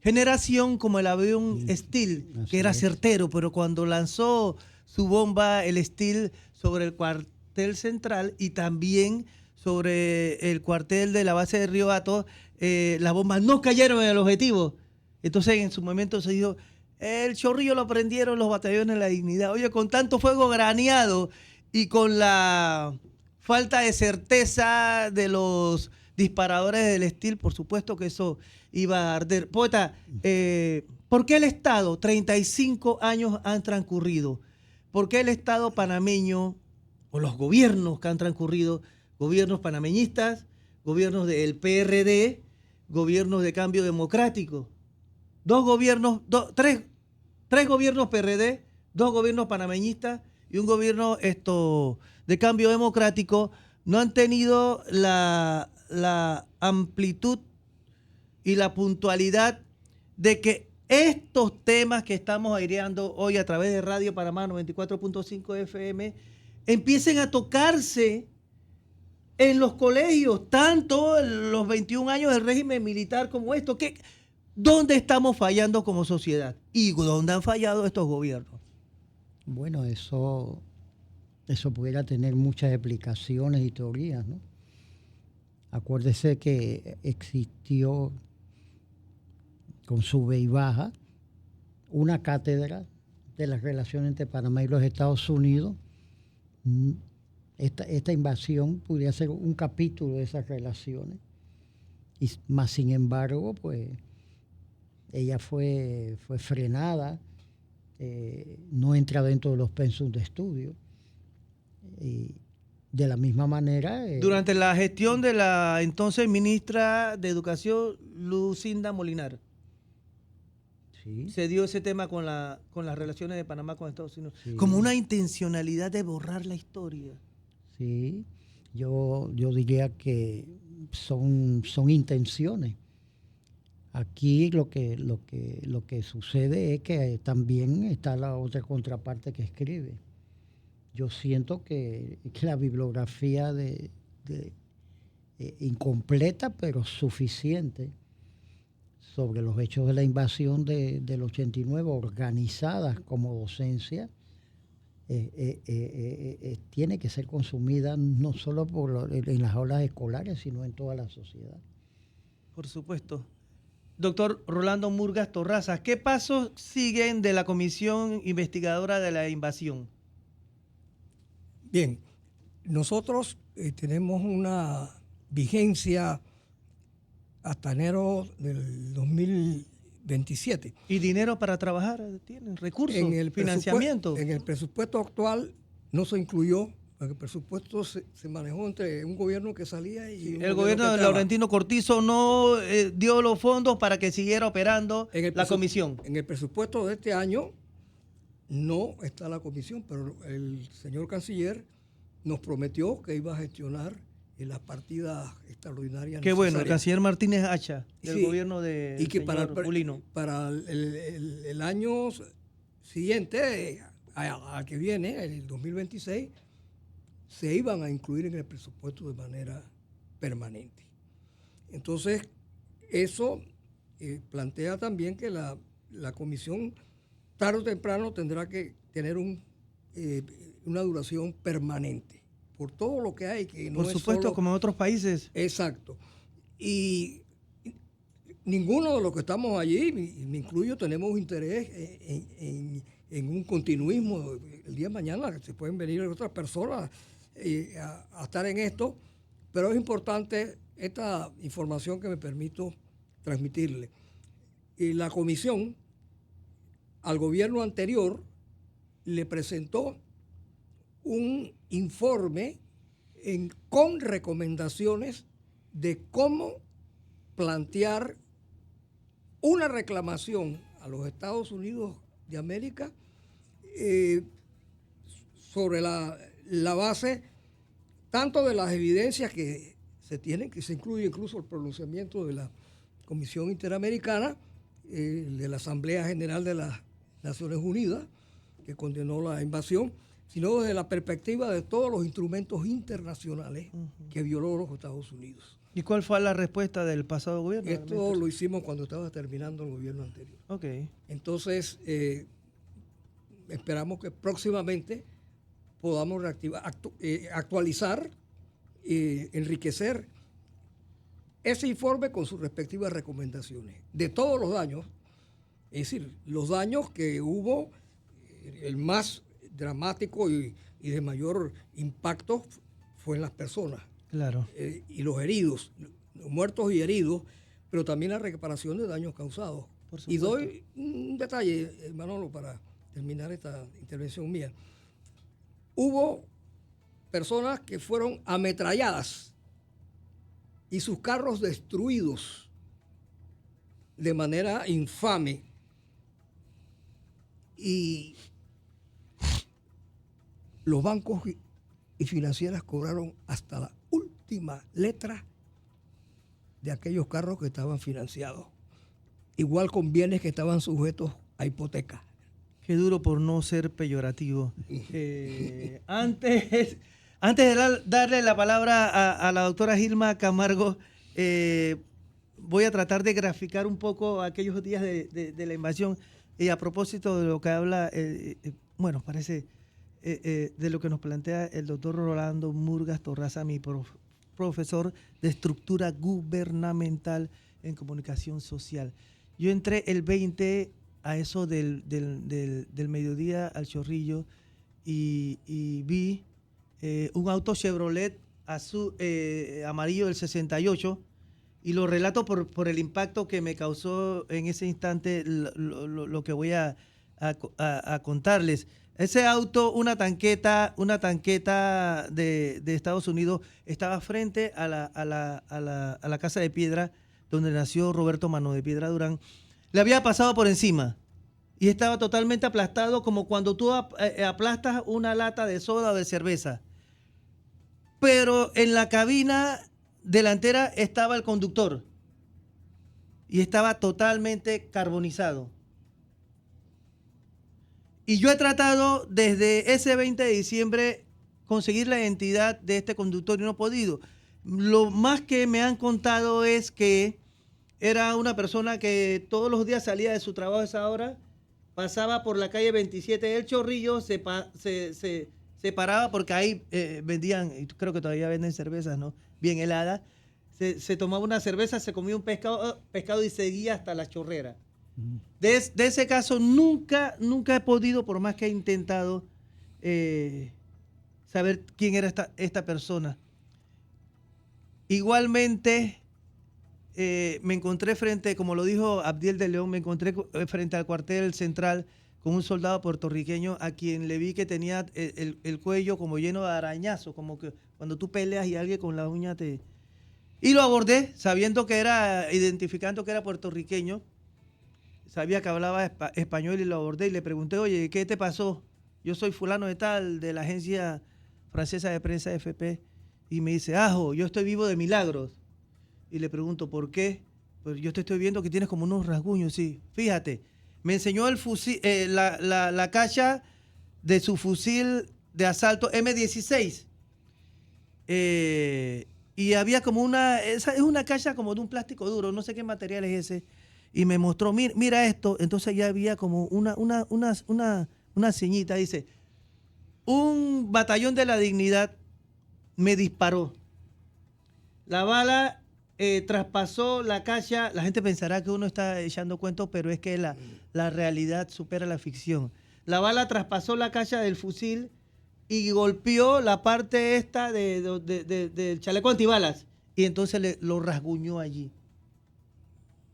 generación, como el avión Steel, que era certero, pero cuando lanzó su bomba, el Steel, sobre el cuartel central y también sobre el cuartel de la base de Río Hato, las bombas no cayeron en el objetivo. Entonces, en su momento se dijo, el Chorrillo lo prendieron los batallones de la Dignidad. Oye, con tanto fuego graneado y con la falta de certeza de los disparadores del Steel, por supuesto que eso iba a arder. Poeta, ¿por qué el Estado, 35 años han transcurrido, por qué el Estado panameño, o los gobiernos que han transcurrido, gobiernos panameñistas, gobiernos del PRD, gobiernos de Cambio Democrático, tres gobiernos PRD, 2 gobiernos panameñistas y un gobierno de Cambio Democrático, no han tenido la amplitud y la puntualidad de que estos temas que estamos aireando hoy a través de Radio Panamá 94.5 FM empiecen a tocarse en los colegios, tanto en los 21 años del régimen militar como esto? ¿Dónde estamos fallando como sociedad? ¿Y dónde han fallado estos gobiernos? Bueno, eso pudiera tener muchas explicaciones y teorías, ¿no? Acuérdese que existió con sube y baja una cátedra de las relaciones entre Panamá y los Estados Unidos. Esta invasión pudiera ser un capítulo de esas relaciones, y más sin embargo, pues ella fue frenada, no entra dentro de los pensum de estudio. Y de la misma manera... Durante la gestión de la entonces ministra de Educación, Lucinda Molinar, sí, se dio ese tema con las relaciones de Panamá con Estados Unidos, sí, como una intencionalidad de borrar la historia. Sí, yo diría que son intenciones. Aquí lo que sucede es que también está la otra contraparte que escribe. Yo siento que la bibliografía incompleta pero suficiente sobre los hechos de la invasión del 89 organizadas como docencia tiene que ser consumida no solo en las aulas escolares, sino en toda la sociedad. Por supuesto. Doctor Rolando Murgas Torrazas, ¿qué pasos siguen de la comisión investigadora de la invasión? Bien, nosotros tenemos una vigencia hasta enero del 2027. ¿Y dinero para trabajar? ¿Tienen recursos? En el ¿Financiamiento? En el presupuesto actual no se incluyó Porque el presupuesto se manejó entre un gobierno que salía y un el gobierno de entraba. Laurentino Cortizo no dio los fondos para que siguiera operando la comisión. En el presupuesto de este año no está la comisión, pero el señor canciller nos prometió que iba a gestionar en las partidas extraordinarias. Qué bueno, el canciller Martínez Hacha, del gobierno de y que señor Mulino. Para el año siguiente, al que viene, el 2026, se iban a incluir en el presupuesto de manera permanente. Entonces, eso plantea también que la comisión tarde o temprano tendrá que tener una duración permanente por todo lo que hay. Que no por supuesto, como en otros países. Exacto. Y ninguno de los que estamos allí, y me incluyo, tenemos interés en un continuismo. El día de mañana se pueden venir otras personas a estar en esto, pero es importante esta información que me permito transmitirle. Y la comisión al gobierno anterior le presentó un informe con recomendaciones de cómo plantear una reclamación a los Estados Unidos de América sobre la base tanto de las evidencias que se tienen, que se incluye incluso el pronunciamiento de la Comisión Interamericana, de la Asamblea General de las Naciones Unidas, que condenó la invasión, sino desde la perspectiva de todos los instrumentos internacionales que violó los Estados Unidos. ¿Y cuál fue la respuesta del pasado gobierno? Esto lo hicimos cuando estaba terminando el gobierno anterior. Ok. Entonces, esperamos que próximamente podamos actualizar, enriquecer ese informe con sus respectivas recomendaciones de todos los daños, es decir, los daños que hubo, el más dramático y de mayor impacto fue en las personas. Claro. Y los heridos, los muertos y heridos, pero también la reparación de daños causados. Y doy un detalle, Manolo, para terminar esta intervención mía. Hubo personas que fueron ametralladas y sus carros destruidos de manera infame. Y los bancos y financieras cobraron hasta la última letra de aquellos carros que estaban financiados. Igual con bienes que estaban sujetos a hipoteca. Qué duro por no ser peyorativo. Antes de darle la palabra a la doctora Gilma Camargo, voy a tratar de graficar un poco aquellos días de la invasión. Y a propósito de lo que habla, parece de lo que nos plantea el doctor Rolando Murgas Torraza, mi profesor de estructura gubernamental en comunicación social. Yo entré el 20 a eso del mediodía al Chorrillo y vi un auto Chevrolet azul, amarillo del 68, y lo relato por el impacto que me causó en ese instante lo que voy a contarles. Ese auto, una tanqueta de Estados Unidos, estaba frente a la Casa de Piedra, donde nació Roberto Mano de Piedra Durán. Le había pasado por encima y estaba totalmente aplastado, como cuando tú aplastas una lata de soda o de cerveza. Pero en la cabina delantera estaba el conductor y estaba totalmente carbonizado. Y yo he tratado desde ese 20 de diciembre conseguir la identidad de este conductor y no he podido. Lo más que me han contado es que era una persona que todos los días salía de su trabajo a esa hora, pasaba por la calle 27 del Chorrillo, se paraba porque ahí vendían, y creo que todavía venden cervezas, ¿no? Bien heladas. Se tomaba una cerveza, se comía un pescado y seguía hasta la chorrera. De ese caso nunca he podido, por más que he intentado, saber quién era esta persona. Igualmente, me encontré frente, como lo dijo Abdiel de León, me encontré frente al cuartel central con un soldado puertorriqueño a quien le vi que tenía el cuello como lleno de arañazos, como que cuando tú peleas y alguien con la uña te... Y lo abordé, sabiendo que era, identificando que era puertorriqueño, sabía que hablaba español y lo abordé y le pregunté, oye, ¿qué te pasó? Yo soy fulano de tal, de la agencia francesa de prensa FP, y me dice, Ajo, yo estoy vivo de milagros. Y le pregunto, ¿por qué? Pues yo te estoy viendo que tienes como unos rasguños, sí. Fíjate, me enseñó el fusil, la caja de su fusil de asalto M16. Y había como es una caja como de un plástico duro, no sé qué material es ese. Y me mostró, mira esto. Entonces ya había como una ceñita, dice, un batallón de la dignidad me disparó. La bala traspasó la caja. La gente pensará que uno está echando cuentos, pero es que la realidad supera la ficción. La bala traspasó la caja del fusil y golpeó la parte esta del chaleco antibalas. Y entonces lo rasguñó allí.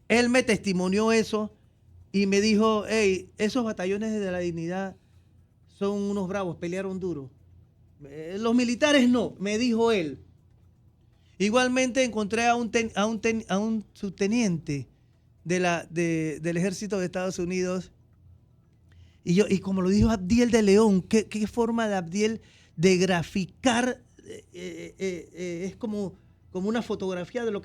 Él me testimonió eso y me dijo, hey, esos batallones de la dignidad son unos bravos, pelearon duro. Los militares no, me dijo él. Igualmente encontré a un subteniente del ejército de Estados Unidos. Y como lo dijo Abdiel de León, qué forma de Abdiel de graficar, es como una fotografía de lo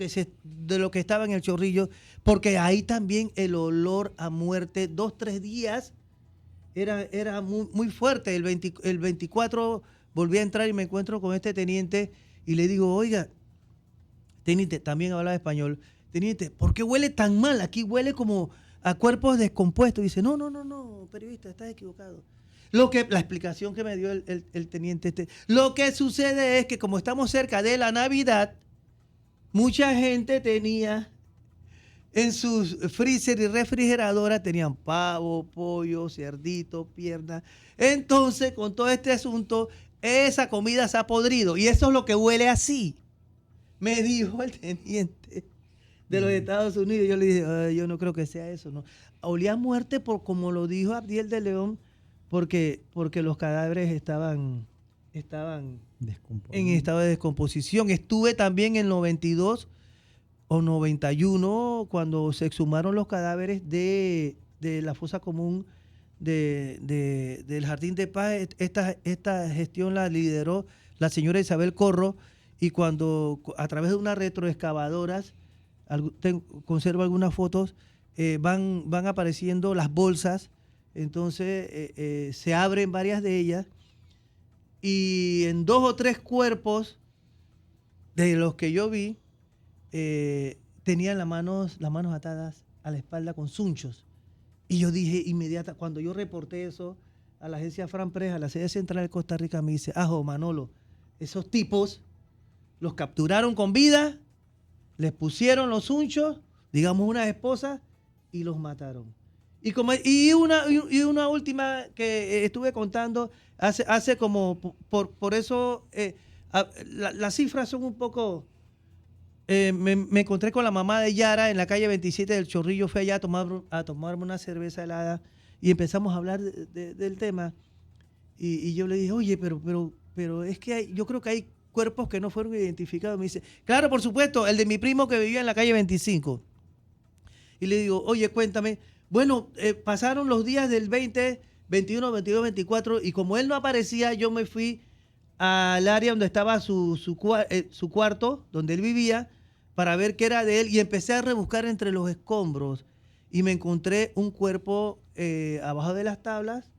que estaba en el Chorrillo, porque ahí también el olor a muerte, 2-3 días, era muy, muy fuerte. El 24 volví a entrar y me encuentro con este teniente y le digo, oiga, teniente, también hablaba español, teniente, ¿por qué huele tan mal? Aquí huele como a cuerpos descompuestos. Y dice, no, periodista, estás equivocado. La explicación que me dio el teniente lo que sucede es que como estamos cerca de la Navidad, mucha gente tenía en sus freezer y refrigeradoras, tenían pavo, pollo, cerdito, pierna. Entonces, con todo este asunto, esa comida se ha podrido y eso es lo que huele así. Me dijo el teniente de los Estados Unidos. Yo le dije, yo no creo que sea eso, ¿no? Olía a muerte por como lo dijo Abdiel de León, porque los cadáveres estaban en estado de descomposición. Estuve también en 92 o 91 cuando se exhumaron los cadáveres de la fosa común del Jardín de Paz. Esta gestión la lideró la señora Isabel Corro, y cuando a través de unas retroexcavadoras, conservo algunas fotos, van apareciendo las bolsas. Entonces se abren varias de ellas y en 2 o 3 cuerpos de los que yo vi tenían las manos atadas a la espalda con sunchos. Y yo dije inmediata, cuando yo reporté eso a la agencia Fran Press, a la sede central de Costa Rica, me dice, Ajo, Manolo, esos tipos los capturaron con vida, les pusieron los sunchos, digamos unas esposas, y los mataron. Y una última que estuve contando hace como, por eso las cifras son un poco... me encontré con la mamá de Yara en la calle 27 del Chorrillo. Fui allá a tomarme una cerveza helada y empezamos a hablar del tema. Y yo le dije, oye, pero es que yo creo que hay cuerpos que no fueron identificados. Me dice, claro, por supuesto, el de mi primo que vivía en la calle 25. Y le digo, oye, cuéntame. Bueno, pasaron los días del 20, 21, 22, 24 y como él no aparecía, yo me fui al área donde estaba su cuarto, donde él vivía, para ver qué era de él y empecé a rebuscar entre los escombros y me encontré un cuerpo abajo de las tablas,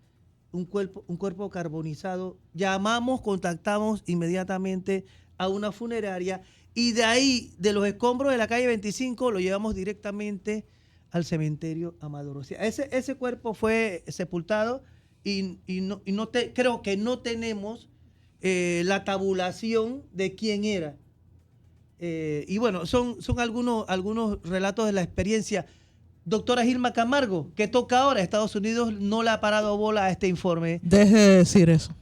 un cuerpo carbonizado. Contactamos inmediatamente a una funeraria y de ahí, de los escombros de la calle 25, lo llevamos directamente al cementerio Amador. O sea, ese cuerpo fue sepultado y creo que no tenemos la tabulación de quién era. Y bueno, son algunos relatos de la experiencia. Doctora Gilma Camargo, ¿qué toca ahora? Estados Unidos no le ha parado bola a este informe. Deje de decir eso.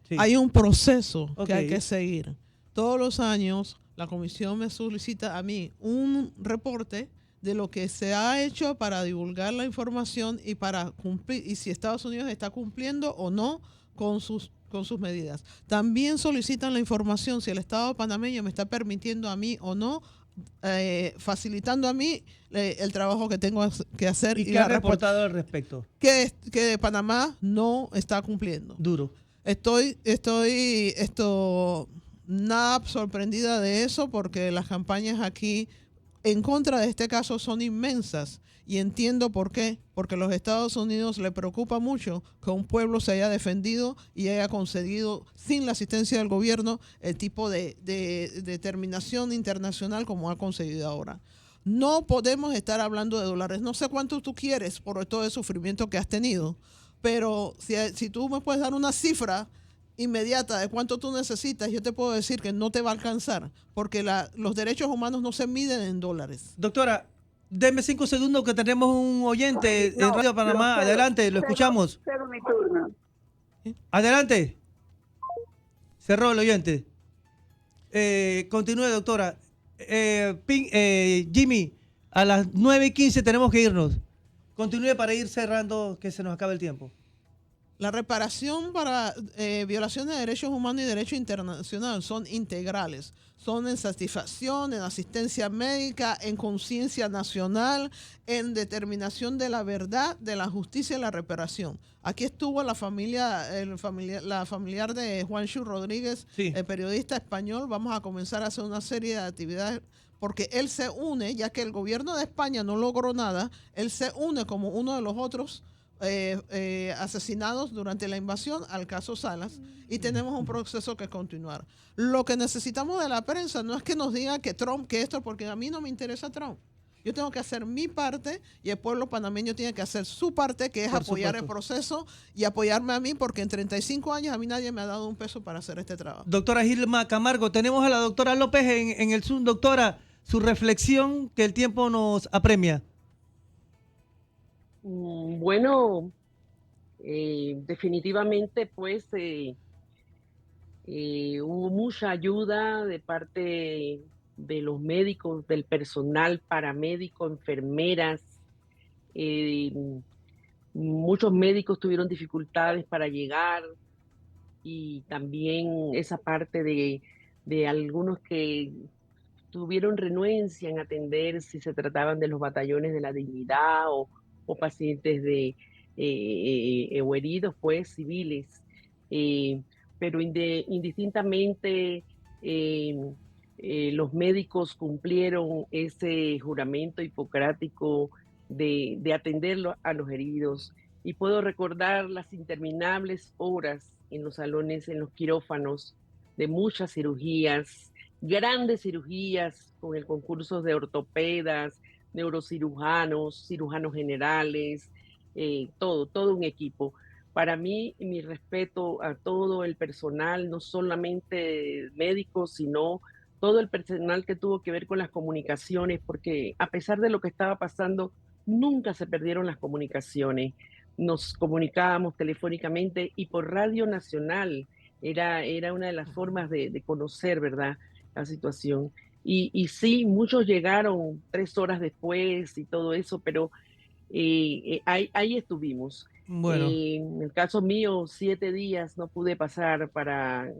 Sí. Hay un proceso que Okay. hay que seguir. Todos los años la comisión me solicita a mí un reporte de lo que se ha hecho para divulgar la información y para cumplir, y si Estados Unidos está cumpliendo o no con sus medidas. También solicitan la información si el Estado panameño me está permitiendo a mí o no, facilitando a mí el trabajo que tengo que hacer. ¿Y qué ha reportado al respecto? Que Panamá no está cumpliendo. Duro. Estoy nada sorprendida de eso, porque las campañas aquí en contra de este caso son inmensas, y entiendo por qué, porque a los Estados Unidos le preocupa mucho que un pueblo se haya defendido y haya conseguido, sin la asistencia del gobierno, el tipo de determinación internacional como ha conseguido ahora. No podemos estar hablando de dólares. No sé cuánto tú quieres por todo el sufrimiento que has tenido, pero si tú me puedes dar una cifra inmediata de cuánto tú necesitas, yo te puedo decir que no te va a alcanzar, porque los derechos humanos no se miden en dólares. Doctora, deme 5 segundos que tenemos un oyente en Radio Panamá. Adelante, lo escuchamos. Cedo mi turno. Adelante. Cerró el oyente. Continúe, doctora. Jimmy, a las 9:15 tenemos que irnos. Continúe para ir cerrando, que se nos acabe el tiempo. La reparación para violaciones de derechos humanos y derecho internacional son integrales. Son en satisfacción, en asistencia médica, en conciencia nacional, en determinación de la verdad, de la justicia y la reparación. Aquí estuvo la familiar de Juancho Rodríguez, sí, el periodista español. Vamos a comenzar a hacer una serie de actividades, porque él se une, ya que el gobierno de España no logró nada, él se une como uno de los otros asesinados durante la invasión al caso Salas, y tenemos un proceso que continuar. Lo que necesitamos de la prensa no es que nos diga que Trump, que esto, porque a mí no me interesa Trump. Yo tengo que hacer mi parte y el pueblo panameño tiene que hacer su parte, que es apoyar el proceso y apoyarme a mí, porque en 35 años a mí nadie me ha dado un peso para hacer este trabajo. Doctora Gilma Camargo, tenemos a la doctora López en el Zoom. Doctora, su reflexión, que el tiempo nos apremia. Bueno, definitivamente pues hubo mucha ayuda de parte de los médicos, del personal paramédico, enfermeras. Muchos médicos tuvieron dificultades para llegar, y también esa parte de algunos que tuvieron renuencia en atender si se trataban de los batallones de la dignidad o pacientes o heridos, pues, civiles. Pero indistintamente los médicos cumplieron ese juramento hipocrático de atenderlo a los heridos. Y puedo recordar las interminables horas en los salones, en los quirófanos, de muchas cirugías, grandes cirugías con el concurso de ortopedas, neurocirujanos, cirujanos generales, todo un equipo. Para mí, mi respeto a todo el personal, no solamente médicos, sino todo el personal que tuvo que ver con las comunicaciones, porque a pesar de lo que estaba pasando, nunca se perdieron las comunicaciones. Nos comunicábamos telefónicamente y por Radio Nacional. Era una de las formas de conocer, ¿verdad?, la situación. Y sí, muchos llegaron 3 horas después y todo eso, pero ahí estuvimos. Bueno. En el caso mío, 7 días no pude pasar para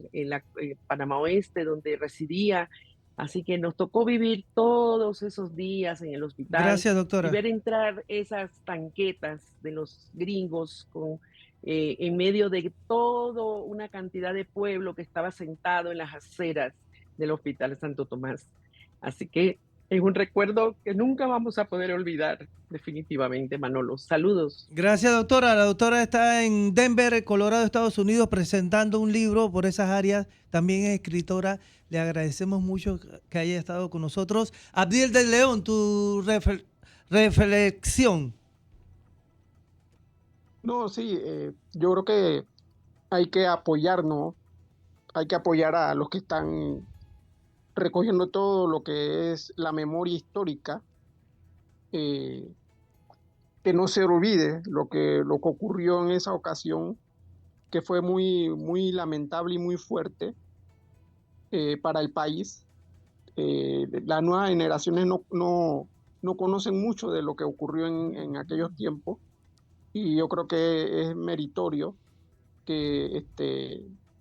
Panamá Oeste, donde residía, así que nos tocó vivir todos esos días en el hospital. Gracias, doctora. Y ver entrar esas tanquetas de los gringos en medio de toda una cantidad de pueblo que estaba sentado en las aceras del Hospital Santo Tomás. Así que es un recuerdo que nunca vamos a poder olvidar, definitivamente, Manolo. Saludos. Gracias, doctora. La doctora está en Denver, Colorado, Estados Unidos, presentando un libro por esas áreas. También es escritora. Le agradecemos mucho que haya estado con nosotros. Abdiel del León, tu reflexión. No, sí, yo creo que hay que apoyarnos, hay que apoyar a los que están recogiendo todo lo que es la memoria histórica, que no se olvide lo que ocurrió en esa ocasión, que fue muy, muy lamentable y muy fuerte para el país. Las nuevas generaciones no no conocen mucho de lo que ocurrió en aquellos tiempos, y yo creo que es meritorio que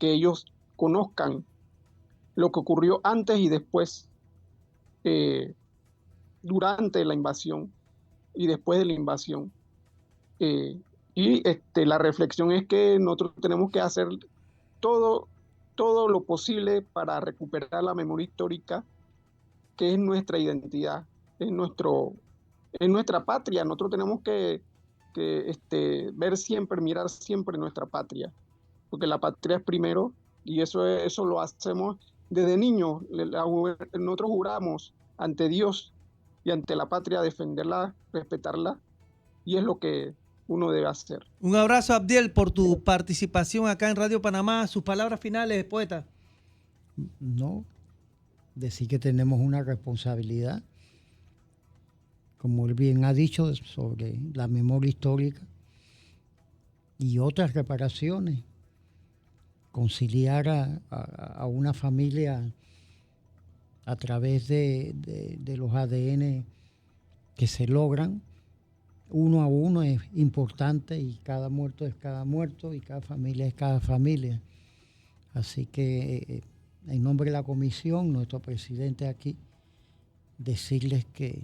ellos conozcan lo que ocurrió antes y después, durante la invasión y después de la invasión. La reflexión es que nosotros tenemos que hacer todo lo posible para recuperar la memoria histórica, que es nuestra identidad, es nuestra patria. Nosotros tenemos que ver siempre, mirar siempre nuestra patria, porque la patria es primero, y eso lo hacemos desde niños. Nosotros juramos ante Dios y ante la patria defenderla, respetarla, y es lo que uno debe hacer. Un abrazo, Abdiel, por tu participación acá en Radio Panamá. Sus palabras finales, poeta. No, decir que tenemos una responsabilidad, como él bien ha dicho, sobre la memoria histórica y otras reparaciones. Conciliar a una familia a través de los ADN que se logran uno a uno es importante, y cada muerto es cada muerto y cada familia es cada familia. Así que en nombre de la comisión, nuestro presidente aquí, decirles que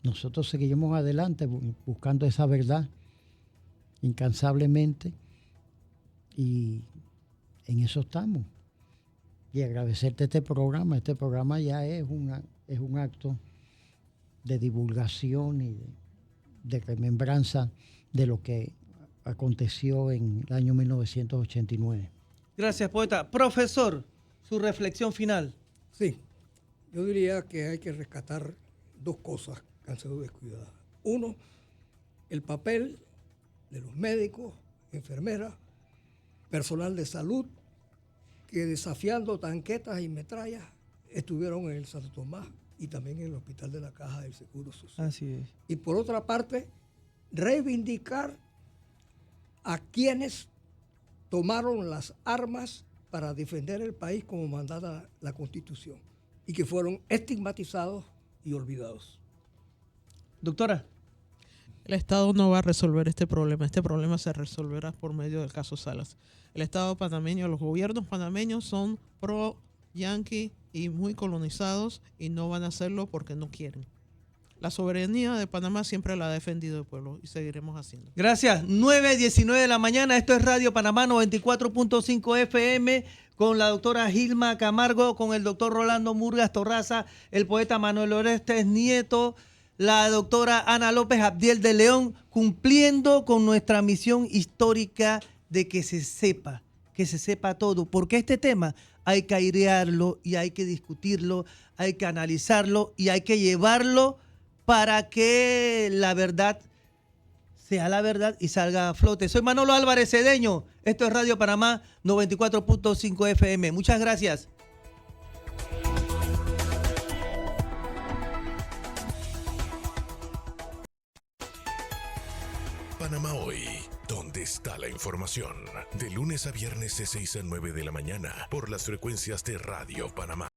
nosotros seguiremos adelante buscando esa verdad incansablemente, y en eso estamos. Y agradecerte este programa. Este programa ya es un acto de divulgación y de remembranza de lo que aconteció en el año 1989. Gracias, poeta. Profesor, su reflexión final. Sí, yo diría que hay que rescatar dos cosas que han sido descuidadas. Uno, el papel de los médicos, enfermeras, personal de salud, que desafiando tanquetas y metrallas estuvieron en el Santo Tomás y también en el Hospital de la Caja del Seguro Social. Así es. Y por otra parte, reivindicar a quienes tomaron las armas para defender el país como mandaba la Constitución, y que fueron estigmatizados y olvidados. Doctora. El Estado no va a resolver este problema. Este problema se resolverá por medio del caso Salas. El Estado panameño, los gobiernos panameños son pro-yanqui y muy colonizados, y no van a hacerlo porque no quieren. La soberanía de Panamá siempre la ha defendido el pueblo, y seguiremos haciendo. Gracias. 9:19 de la mañana. Esto es Radio Panamá 94.5 FM con la doctora Gilma Camargo, con el doctor Rolando Murgas Torraza, el poeta Manuel Orestes Nieto, la doctora Ana López Abdiel de León, cumpliendo con nuestra misión histórica de que se sepa todo, porque este tema hay que airearlo y hay que discutirlo, hay que analizarlo y hay que llevarlo para que la verdad sea la verdad y salga a flote. Soy Manolo Álvarez Cedeño, esto es Radio Panamá 94.5 FM. Muchas gracias. Panamá Hoy, ¿dónde está la información? De lunes a viernes de 6 a 9 de la mañana por las frecuencias de Radio Panamá.